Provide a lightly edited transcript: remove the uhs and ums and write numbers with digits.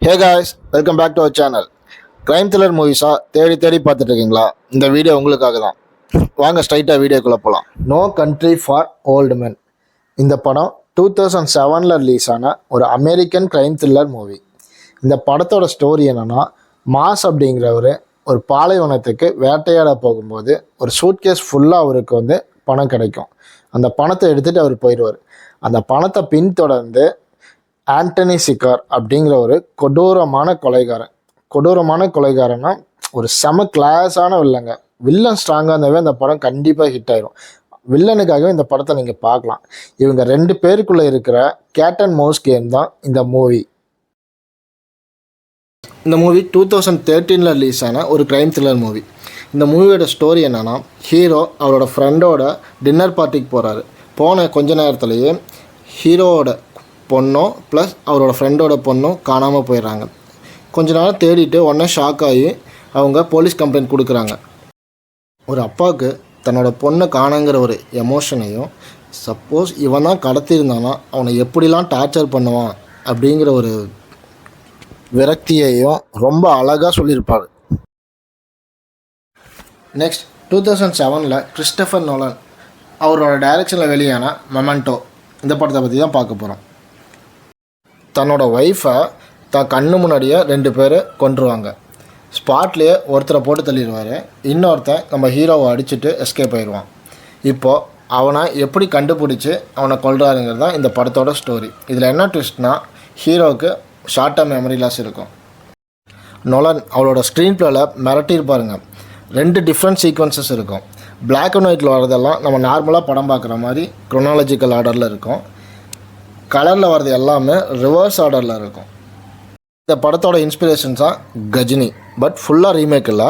Hey guys, welcome back to our channel. Crime thriller மூவிஸாக தேடி பார்த்துட்டு இருக்கீங்களா? இந்த வீடியோ உங்களுக்காக தான். வாங்க ஸ்ட்ரைட்டாக வீடியோக்குள்ளே போகலாம். நோ கண்ட்ரி ஃபார் ஓல்டு மென். இந்த படம் 2007 ரிலீஸ் ஆன ஒரு அமெரிக்கன் கிரைம் த்ரில்லர் மூவி. இந்த படத்தோட ஸ்டோரி என்னென்னா, மாஸ் அப்படிங்கிறவர் ஒரு பாலைவனத்துக்கு வேட்டையாட போகும்போது ஒரு சூட்கேஸ் ஃபுல்லாக அவருக்கு பணம் கிடைக்கும். அந்த பணத்தை எடுத்துகிட்டு அவர் போயிடுவார். அந்த பணத்தை பின்தொடர்ந்து ஆண்டனி சிக்கார் அப்படிங்கிற ஒரு கொடூரமான கொலைகாரன்னா ஒரு செம கிளாஸான வில்லன் ஸ்ட்ராங்காக இருந்தாவே அந்த படம் கண்டிப்பாக ஹிட் ஆயிரும். வில்லனுக்காகவே இந்த படத்தை நீங்கள் பார்க்கலாம். இவங்க 2 பேருக்குள்ளே இருக்கிற கேட் அண்ட் மவுஸ் கேம் தான் இந்த மூவி. இந்த மூவி 2013 ரிலீஸ் ஆன ஒரு கிரைம் த்ரில்லர் மூவி. இந்த மூவியோட ஸ்டோரி என்னென்னா, ஹீரோ அவரோட ஃப்ரெண்டோட டின்னர் பார்ட்டிக்கு போகிறாரு. போன கொஞ்ச நேரத்துலேயே ஹீரோவோட பொண்ணும் ப்ளஸ் அவரோட ஃப்ரெண்டோட பொண்ணும் காணாமல் போயிடுறாங்க. கொஞ்ச நேரம் தேடிட்டு உடனே ஷாக் ஆகி அவங்க போலீஸ் கம்ப்ளைண்ட் கொடுக்குறாங்க. ஒரு அப்பாவுக்கு தன்னோட பொண்ணை காணங்கிற ஒரு எமோஷனையும், சப்போஸ் இவன் தான் கடத்தியிருந்தானா அவனை எப்படிலாம் டார்ச்சர் பண்ணுவான் அப்படிங்கிற ஒரு விரக்தியையும் ரொம்ப அழகாக சொல்லியிருப்பார். நெக்ஸ்ட் 2007 கிறிஸ்டோபர் நோலன் அவரோட டைரக்ஷனில் வெளியான மெமெண்டோ, இந்த படத்தை பற்றி தான் பார்க்க போகிறோம். தன்னோட ஒய்ஃபை கண்ணு முன்னாடியே 2 பேர் கொன்றுவாங்க. ஸ்பாட்லேயே ஒருத்தரை போட்டு தள்ளிடுவார். இன்னொருத்தன் நம்ம ஹீரோவை அடிச்சுட்டு எஸ்கேப் ஆயிடுவான். இப்போது அவனை எப்படி கண்டுபிடிச்சி அவனை கொல்றாருங்கிறது தான் இந்த படத்தோட ஸ்டோரி. இதில் என்ன ட்விஸ்ட்னா, ஹீரோவுக்கு ஷார்ட் டேர்ம் மெமரி லாஸ் இருக்கும். நொலன் அவளோட ஸ்க்ரீன் பிளேல மிரட்டியிருப்பாருங்க. 2 டிஃப்ரெண்ட் சீக்வன்சஸ் இருக்கும். பிளாக் அண்ட் ஒயிட்டில் வரதெல்லாம் நம்ம நார்மலாக படம் பார்க்குற மாதிரி க்ரோனாலஜிக்கல் ஆர்டரில் இருக்கும். கலரில் வர்றது எல்லாமே ரிவர்ஸ் ஆர்டரில் இருக்கும். இந்த படத்தோட இன்ஸ்பிரேஷன்ஸாக கஜினி, பட் ஃபுல்லாக ரீமேக் இல்லை.